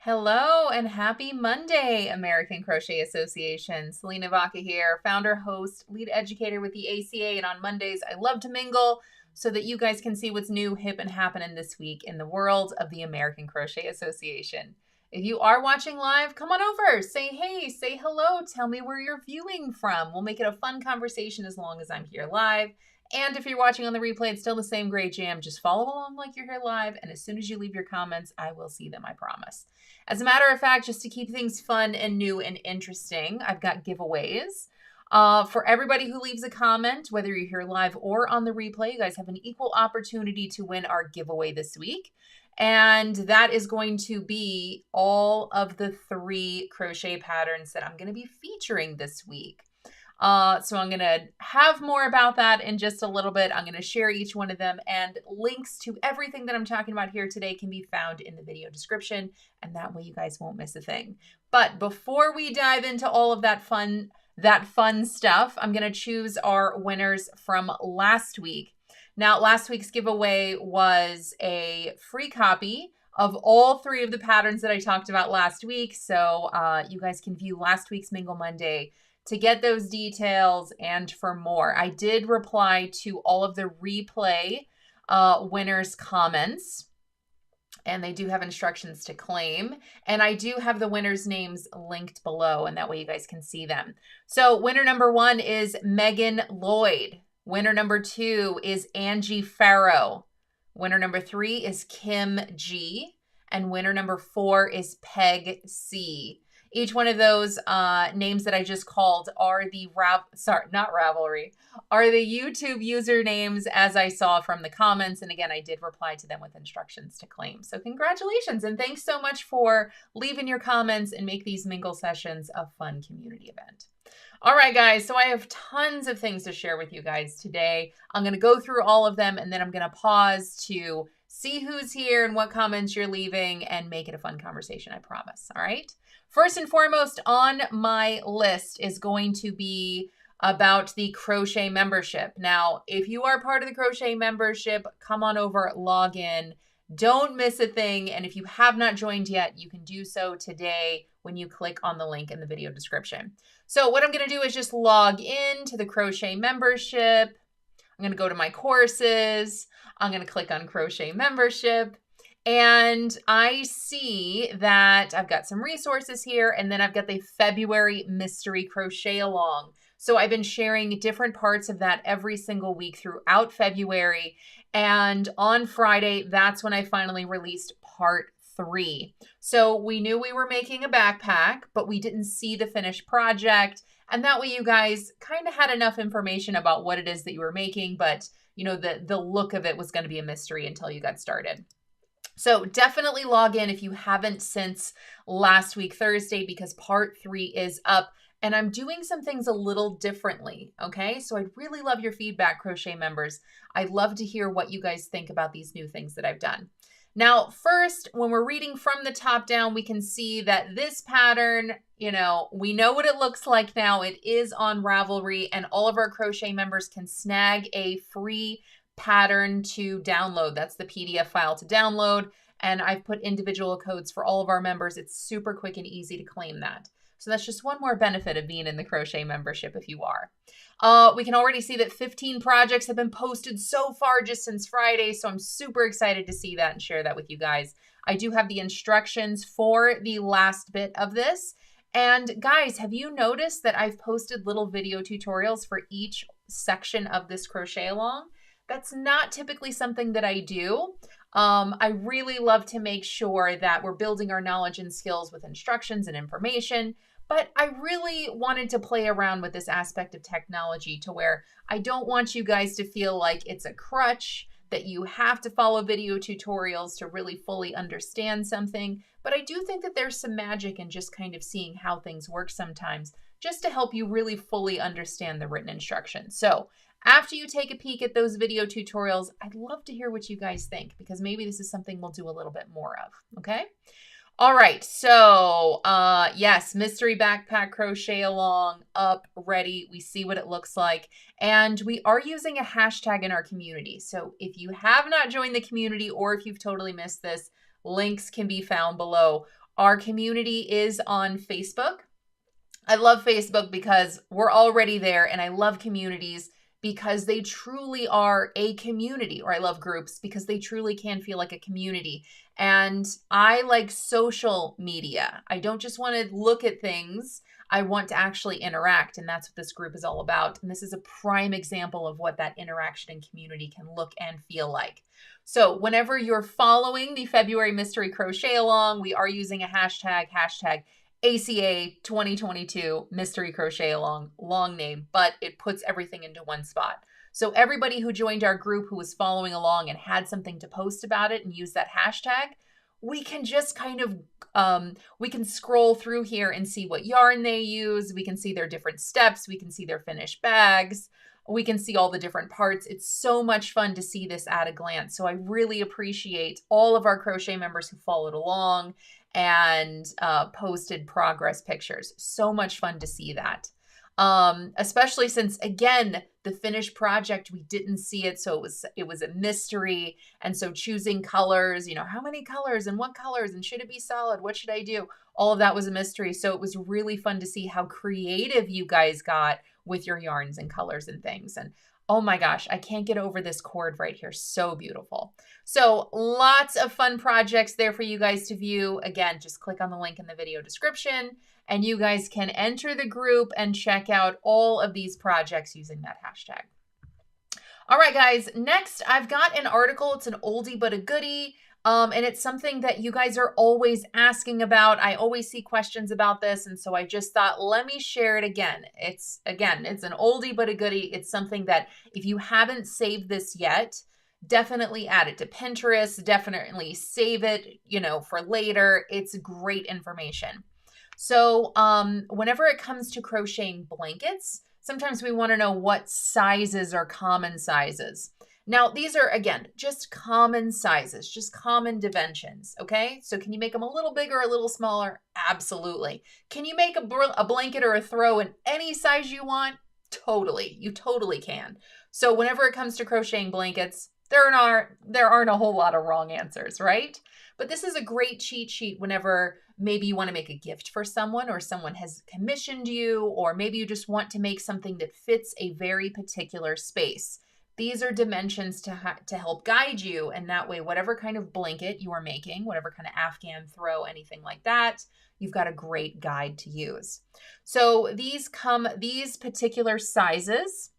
Hello and happy Monday, American Crochet Association. Selena Vaca here, founder, host, lead educator with the ACA. And on Mondays, I love to mingle so that you guys can see what's new, hip, and happening this week in the world of the American Crochet Association. If you are watching live, come on over, say hey, say hello, tell me where you're viewing from. We'll make it a fun conversation as long as I'm here live. And if you're watching on the replay, it's still the same great jam. Just follow along like you're here live, and as soon as you leave your comments, I will see them, I promise. As a matter of fact, just to keep things fun and new and interesting, I've got giveaways. For everybody who leaves a comment, whether you're here live or on the replay, you guys have an equal opportunity to win our giveaway this week. And that is going to be all of the 3 crochet patterns that I'm going to be featuring this week. So I'm going to have more about that in just a little bit. I'm going to share each one of them, and links to everything that I'm talking about here today can be found in the video description, and that way you guys won't miss a thing. But before we dive into all of that fun stuff, I'm going to choose our winners from last week. Now, last week's giveaway was a free copy of all 3 of the patterns that I talked about last week. So you guys can view last week's Mingle Monday to get those details and for more. I did reply to all of the replay winners' comments, and they do have instructions to claim. And I do have the winners' names linked below, and that way you guys can see them. So winner number 1 is Meggan Lloyd. Winner number 2 is Angie Ferro. Winner number 3 is Kim G. And winner number 4 is Peg C. Each one of those names that I just called are the are the YouTube usernames as I saw from the comments. And again, I did reply to them with instructions to claim. So congratulations, and thanks so much for leaving your comments and make these Mingle sessions a fun community event. All right, guys, so I have tons of things to share with you guys today. I'm going to go through all of them, and then I'm going to pause to see who's here and what comments you're leaving and make it a fun conversation, I promise. All right. First and foremost on my list is going to be about the crochet membership. Now, if you are part of the crochet membership, come on over, log in. Don't miss a thing. And if you have not joined yet, you can do so today when you click on the link in the video description. So what I'm going to do is just log in to the crochet membership. I'm going to go to my courses. I'm going to click on crochet membership. And I see that I've got some resources here, and then I've got the February mystery crochet along. So I've been sharing different parts of that every single week throughout February. And on Friday, that's when I finally released part 3. So we knew we were making a backpack, but we didn't see the finished project. And that way you guys kind of had enough information about what it is that you were making, but you know, the look of it was going to be a mystery until you got started. So definitely log in if you haven't since last week, Thursday, because part 3 is up. And I'm doing some things a little differently, okay? So I'd really love your feedback, crochet members. I'd love to hear what you guys think about these new things that I've done. Now, first, when we're reading from the top down, we can see that this pattern, you know, we know what it looks like now. It is on Ravelry, and all of our crochet members can snag a free pattern to download. That's the PDF file to download. And I've put individual codes for all of our members. It's super quick and easy to claim that. So that's just one more benefit of being in the crochet membership if you are. We can already see that 15 projects have been posted so far just since Friday. So I'm super excited to see that and share that with you guys. I do have the instructions for the last bit of this. And guys, have you noticed that I've posted little video tutorials for each section of this crochet along? That's not typically something that I do. I really love to make sure that we're building our knowledge and skills with instructions and information, but I really wanted to play around with this aspect of technology to where I don't want you guys to feel like it's a crutch, that you have to follow video tutorials to really fully understand something. But I do think that there's some magic in just kind of seeing how things work sometimes, just to help you really fully understand the written instructions. So after you take a peek at those video tutorials, I'd love to hear what you guys think, because maybe this is something we'll do a little bit more of, okay? All right, so yes, mystery backpack crochet along, up, ready. We see what it looks like. And we are using a hashtag in our community. So if you have not joined the community, or if you've totally missed this, links can be found below. Our community is on Facebook. I love Facebook because we're already there, and I love communities because they truly are a community, or I love groups because they truly can feel like a community. And I like social media. I don't just want to look at things. I want to actually interact, and that's what this group is all about. And this is a prime example of what that interaction and community can look and feel like. So whenever you're following the February Mystery Crochet Along, we are using a hashtag ACA 2022 Mystery Crochet Along, long name, but it puts everything into one spot. So everybody who joined our group who was following along and had something to post about it and use that hashtag, we can just kind of, we can scroll through here and see what yarn they use. We can see their different steps. We can see their finished bags. We can see all the different parts. It's so much fun to see this at a glance. So I really appreciate all of our crochet members who followed along and posted progress pictures. So much fun to see that. Especially since, again, the finished project, we didn't see it. So it was a mystery. And so choosing colors, how many colors and what colors, and should it be solid? What should I do? All of that was a mystery. So it was really fun to see how creative you guys got with your yarns and colors and things. And oh my gosh, I can't get over this cord right here. So beautiful. So lots of fun projects there for you guys to view. Again, just click on the link in the video description and you guys can enter the group and check out all of these projects using that hashtag. All right, guys, next I've got an article. It's an oldie but a goodie. And it's something that you guys are always asking about. I always see questions about this. And so I just thought, let me share it again. It's an oldie but a goodie. It's something that if you haven't saved this yet, definitely add it to Pinterest. Definitely save it, for later. It's great information. So whenever it comes to crocheting blankets, sometimes we want to know what sizes are common sizes. Now, these are, again, just common sizes, just common dimensions, okay? So can you make them a little bigger, a little smaller? Absolutely. Can you make a blanket or a throw in any size you want? Totally. You totally can. So whenever it comes to crocheting blankets, there aren't a whole lot of wrong answers, right? But this is a great cheat sheet whenever maybe you want to make a gift for someone, or someone has commissioned you, or maybe you just want to make something that fits a very particular space. These are dimensions to help guide you, and that way, whatever kind of blanket you are making, whatever kind of Afghan throw, anything like that, you've got a great guide to use. So these particular sizes.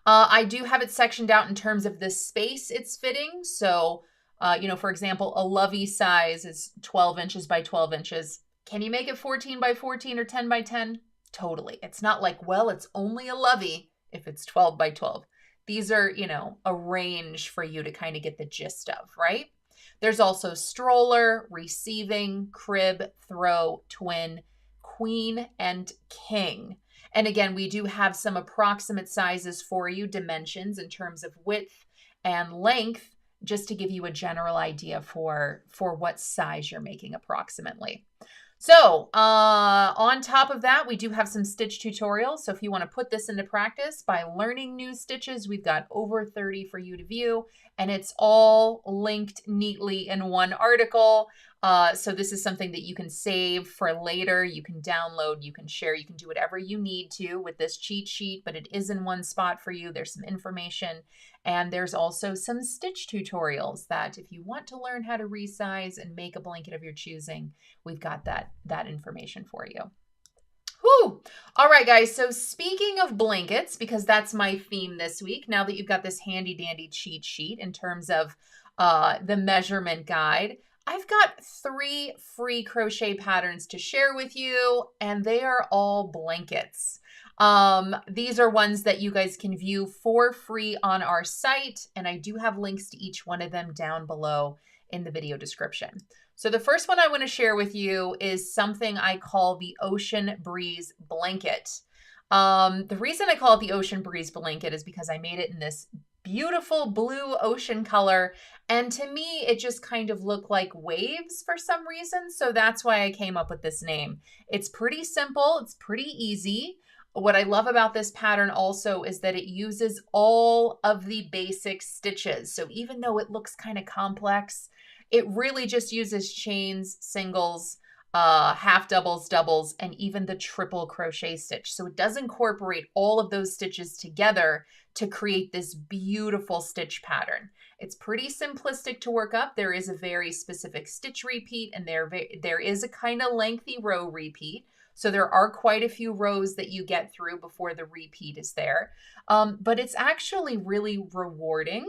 I do have it sectioned out in terms of the space it's fitting. So, for example, a lovey size is 12 inches by 12 inches. Can you make it 14 by 14 or 10 by 10? Totally. It's not like, well, it's only a lovey if it's 12 by 12. These are, a range for you to kind of get the gist of, right? There's also stroller, receiving, crib, throw, twin, queen, and king. And again, we do have some approximate sizes for you, dimensions in terms of width and length, just to give you a general idea for what size you're making approximately. So on top of that, we do have some stitch tutorials. So if you want to put this into practice by learning new stitches, we've got over 30 for you to view, and it's all linked neatly in one article. So this is something that you can save for later. You can download, you can share, you can do whatever you need to with this cheat sheet, but it is in one spot for you. There's some information, and there's also some stitch tutorials that if you want to learn how to resize and make a blanket of your choosing, we've got that information for you. Whew. All right, guys. So speaking of blankets, because that's my theme this week, now that you've got this handy dandy cheat sheet in terms of the measurement guide, I've got 3 free crochet patterns to share with you, and they are all blankets. These are ones that you guys can view for free on our site, and I do have links to each one of them down below in the video description. So the first one I want to share with you is something I call the Ocean Breeze Blanket. The reason I call it the Ocean Breeze Blanket is because I made it in this beautiful blue ocean color, and to me it just kind of looked like waves for some reason, so that's why I came up with this name. It's pretty simple, it's pretty easy. What I love about this pattern also is that it uses all of the basic stitches, so even though it looks kind of complex, It really just uses chains, singles, half doubles, doubles, and even the triple crochet stitch. So it does incorporate all of those stitches together to create this beautiful stitch pattern. It's pretty simplistic to work up. There is a very specific stitch repeat, and there is a kind of lengthy row repeat. So there are quite a few rows that you get through before the repeat is there. But it's actually really rewarding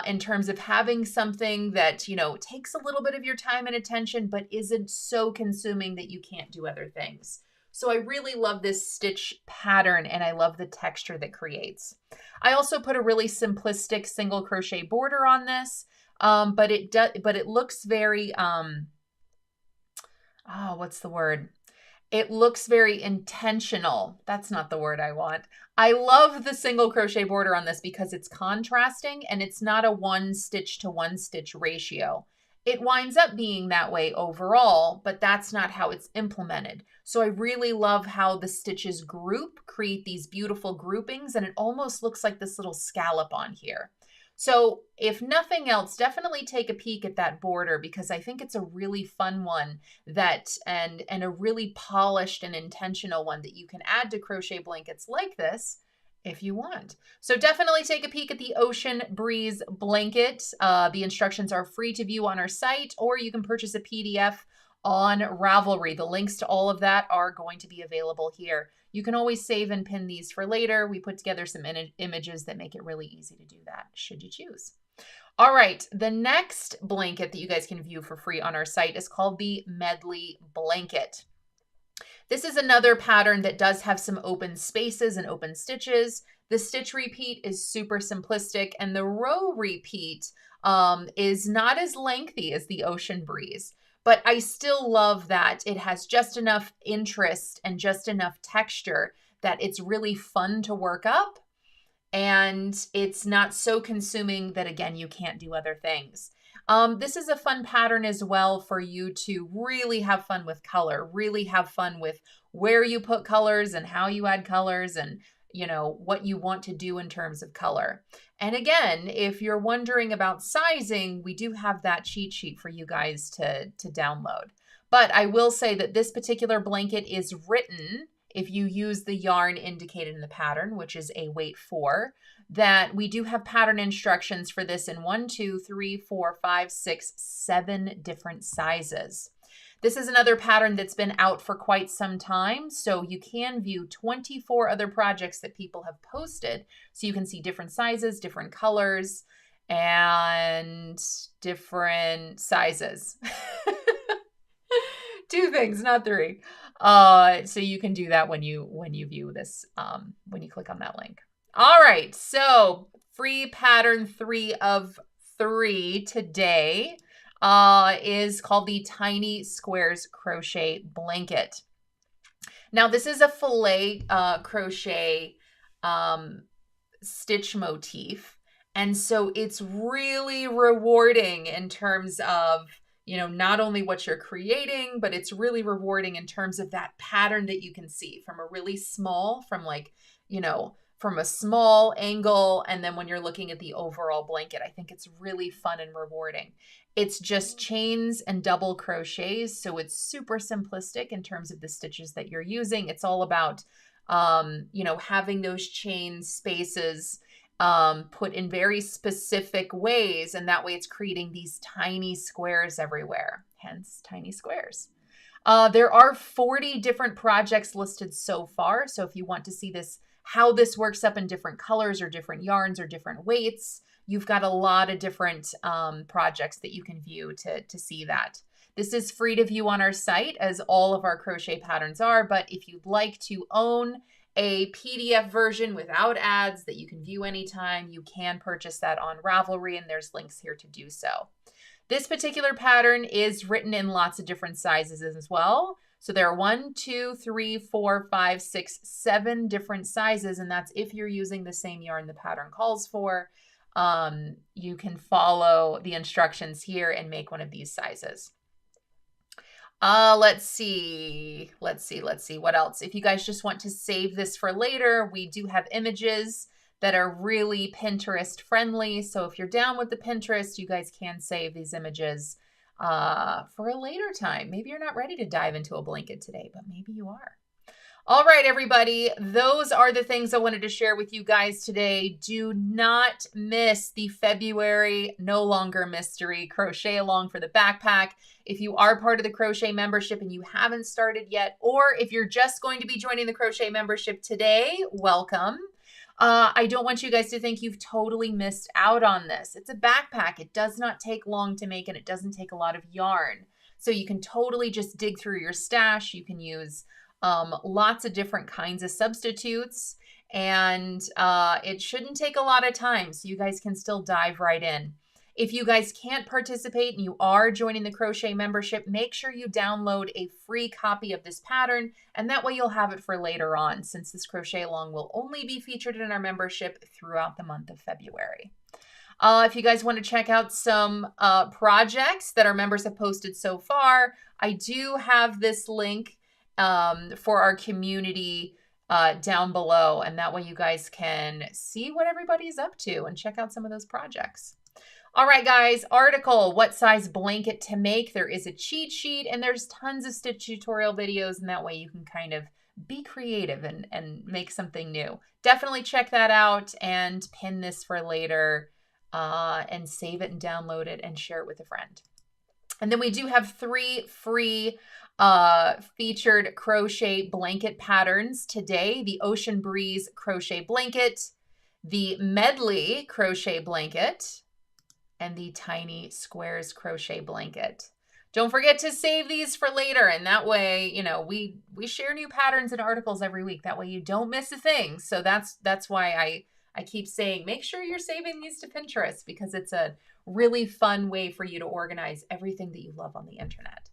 in terms of having something that, you know, takes a little bit of your time and attention, but isn't so consuming that you can't do other things. So I really love this stitch pattern, and I love the texture that creates. I also put a really simplistic single crochet border on this, but it looks very, what's the word? It looks very intentional. That's not the word I want. I love the single crochet border on this because it's contrasting and it's not a one stitch to one stitch ratio. It winds up being that way overall, but that's not how it's implemented. So I really love how the stitches group, create these beautiful groupings, and it almost looks like this little scallop on here. So if nothing else, definitely take a peek at that border because I think it's a really fun one and a really polished and intentional one that you can add to crochet blankets like this if you want. So definitely take a peek at the Ocean Breeze blanket. The instructions are free to view on our site, or you can purchase a PDF on Ravelry. The links to all of that are going to be available here. You can always save and pin these for later. We put together some images that make it really easy to do that, should you choose. All right, the next blanket that you guys can view for free on our site is called the Medley Blanket. This is another pattern that does have some open spaces and open stitches. The stitch repeat is super simplistic, and the row repeat is not as lengthy as the Ocean Breeze. But I still love that it has just enough interest and just enough texture that it's really fun to work up. And it's not so consuming that, again, you can't do other things. This is a fun pattern as well for you to really have fun with color, really have fun with where you put colors and how you add colors and, you know, what you want to do in terms of color. And again, if you're wondering about sizing, we do have that cheat sheet for you guys to download. But I will say that this particular blanket is written, if you use the yarn indicated in the pattern, which is a weight 4, that we do have pattern instructions for this in 1, 2, 3, 4, 5, 6, 7 different sizes. This is another pattern that's been out for quite some time, so you can view 24 other projects that people have posted, so you can see different sizes, different colors, and different sizes. 2 things, not 3. So you can do that when you view this, when you click on that link. All right, so free pattern 3 of 3 today is called the Tiny Squares Crochet Blanket. Now, this is a filet crochet stitch motif, and so it's really rewarding in terms of, you know, not only what you're creating, but it's really rewarding in terms of that pattern that you can see from a really small, from like, you know, from a small angle. And then when you're looking at the overall blanket, I think it's really fun and rewarding. It's just chains and double crochets. So it's super simplistic in terms of the stitches that you're using. It's all about, you know, having those chain spaces put in very specific ways, and that way it's creating these tiny squares everywhere, hence tiny squares. There are 40 different projects listed so far, so if you want to see this, how this works up in different colors or different yarns or different weights, you've got a lot of different projects that you can view to see that. This is free to view on our site, as all of our crochet patterns are, but if you'd like to own a PDF version without ads that you can view anytime, you can purchase that on Ravelry, and there's links here to do so. This particular pattern is written in lots of different sizes as well. So there are 1, 2, 3, 4, 5, 6, 7 different sizes, and that's if you're using the same yarn the pattern calls for. You can follow the instructions here and make one of these sizes. Let's see what else. If you guys just want to save this for later, we do have images that are really Pinterest friendly. So if you're down with the Pinterest, you guys can save these images for a later time. Maybe you're not ready to dive into a blanket today, but maybe you are. All right, everybody, those are the things I wanted to share with you guys today. Do not miss the February No Longer Mystery Crochet Along for the backpack. If you are part of the crochet membership and you haven't started yet, or if you're just going to be joining the crochet membership today, welcome. I don't want you guys to think you've totally missed out on this. It's a backpack. It does not take long to make, and it doesn't take a lot of yarn. So you can totally just dig through your stash. You can use lots of different kinds of substitutes, and it shouldn't take a lot of time, so you guys can still dive right in. If you guys can't participate and you are joining the crochet membership, make sure you download a free copy of this pattern, and that way you'll have it for later on, since this crochet along will only be featured in our membership throughout the month of February. If you guys want to check out some projects that our members have posted so far, I do have this link for our community down below, and that way you guys can see what everybody's up to and check out some of those projects. All right, guys, article, what size blanket to make. There is a cheat sheet, and there's tons of stitch tutorial videos, and that way you can kind of be creative and make something new. Definitely check that out and pin this for later and save it and download it and share it with a friend. And then we do have 3 free featured crochet blanket patterns today: the Ocean Breeze crochet blanket, the Medley crochet blanket, and the Tiny Squares crochet blanket. Don't forget to save these for later, and that way, you know, we share new patterns and articles every week. That way you don't miss a thing. So that's why I keep saying, make sure you're saving these to Pinterest, because it's a really fun way for you to organize everything that you love on the internet.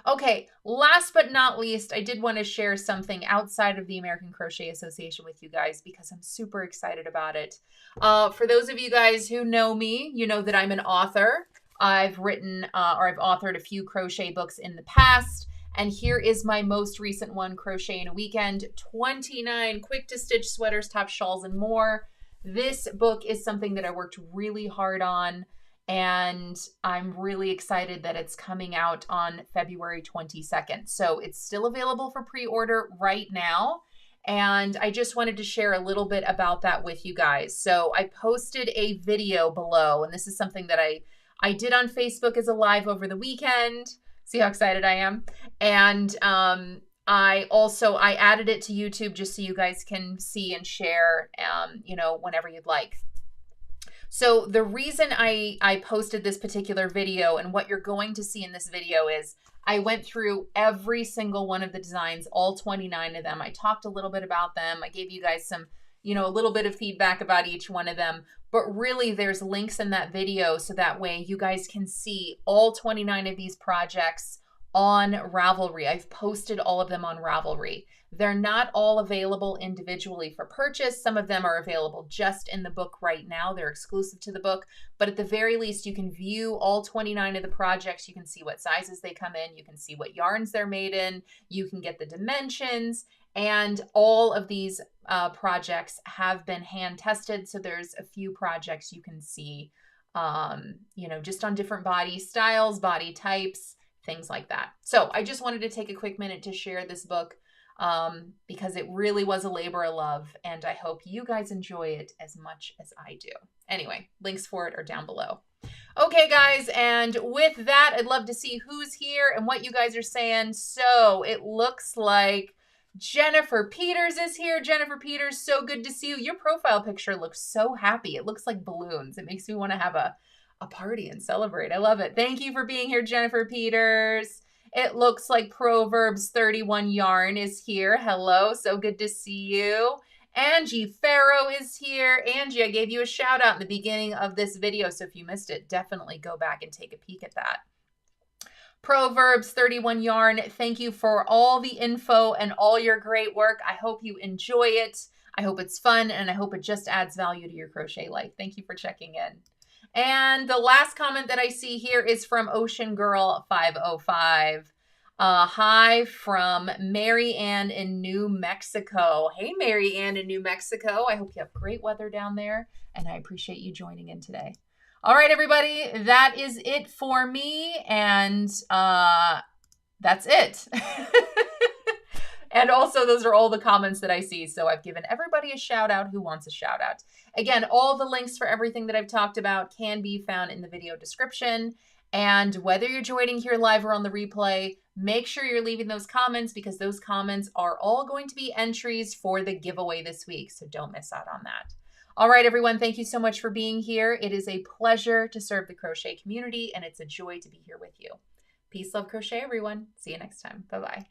Okay, last but not least, I did want to share something outside of the American Crochet Association with you guys, because I'm super excited about it. For those of you guys who know me, you know that I'm an author. I've written or I've authored a few crochet books in the past, and here is my most recent one, Crochet in a Weekend, 29 quick to stitch sweaters, tops, shawls, and more. This book is something that I worked really hard on, and I'm really excited that it's coming out on February 22nd. So it's still available for pre-order right now. And I just wanted to share a little bit about that with you guys. So I posted a video below, and this is something that I did on Facebook as a live over the weekend. See how excited I am? And I added it to YouTube just so you guys can see and share, you know, whenever you'd like. So the reason I posted this particular video, and what you're going to see in this video, is I went through every single one of the designs, all 29 of them. I talked a little bit about them. I gave you guys some, you know, a little bit of feedback about each one of them. But really, there's links in that video, so that way you guys can see all 29 of these projects on Ravelry. I've posted all of them on Ravelry. They're not all available individually for purchase. Some of them are available just in the book right now. They're exclusive to the book, but at the very least, you can view all 29 of the projects. You can see what sizes they come in. You can see what yarns they're made in. You can get the dimensions, and all of these projects have been hand tested. So there's a few projects you can see, you know, just on different body styles, body types, things like that. So I just wanted to take a quick minute to share this book because it really was a labor of love, and I hope you guys enjoy it as much as I do. Anyway, links for it are down below. Okay, guys, and with that, I'd love to see who's here and what you guys are saying. So it looks like Jennifer Peters is here. Jennifer Peters, so good to see you. Your profile picture looks so happy. It looks like balloons. It makes me want to have a party and celebrate. I love it. Thank you for being here, Jennifer Peters. It looks like Proverbs 31 Yarn is here. Hello, so good to see you. Angie Ferro is here. Angie, I gave you a shout out in the beginning of this video, so if you missed it, definitely go back and take a peek at that. Proverbs 31 Yarn, thank you for all the info and all your great work. I hope you enjoy it. I hope it's fun, and I hope it just adds value to your crochet life. Thank you for checking in. And the last comment that I see here is from Ocean Girl 505. Hi from Mary Ann in New Mexico. Hey, Mary Ann in New Mexico. I hope you have great weather down there, and I appreciate you joining in today. All right, everybody, that is it for me, and that's it. And also, those are all the comments that I see. So I've given everybody a shout out who wants a shout out. Again, all the links for everything that I've talked about can be found in the video description. And whether you're joining here live or on the replay, make sure you're leaving those comments because those comments are all going to be entries for the giveaway this week. So don't miss out on that. All right, everyone, thank you so much for being here. It is a pleasure to serve the crochet community, and it's a joy to be here with you. Peace, love, crochet, everyone. See you next time. Bye-bye.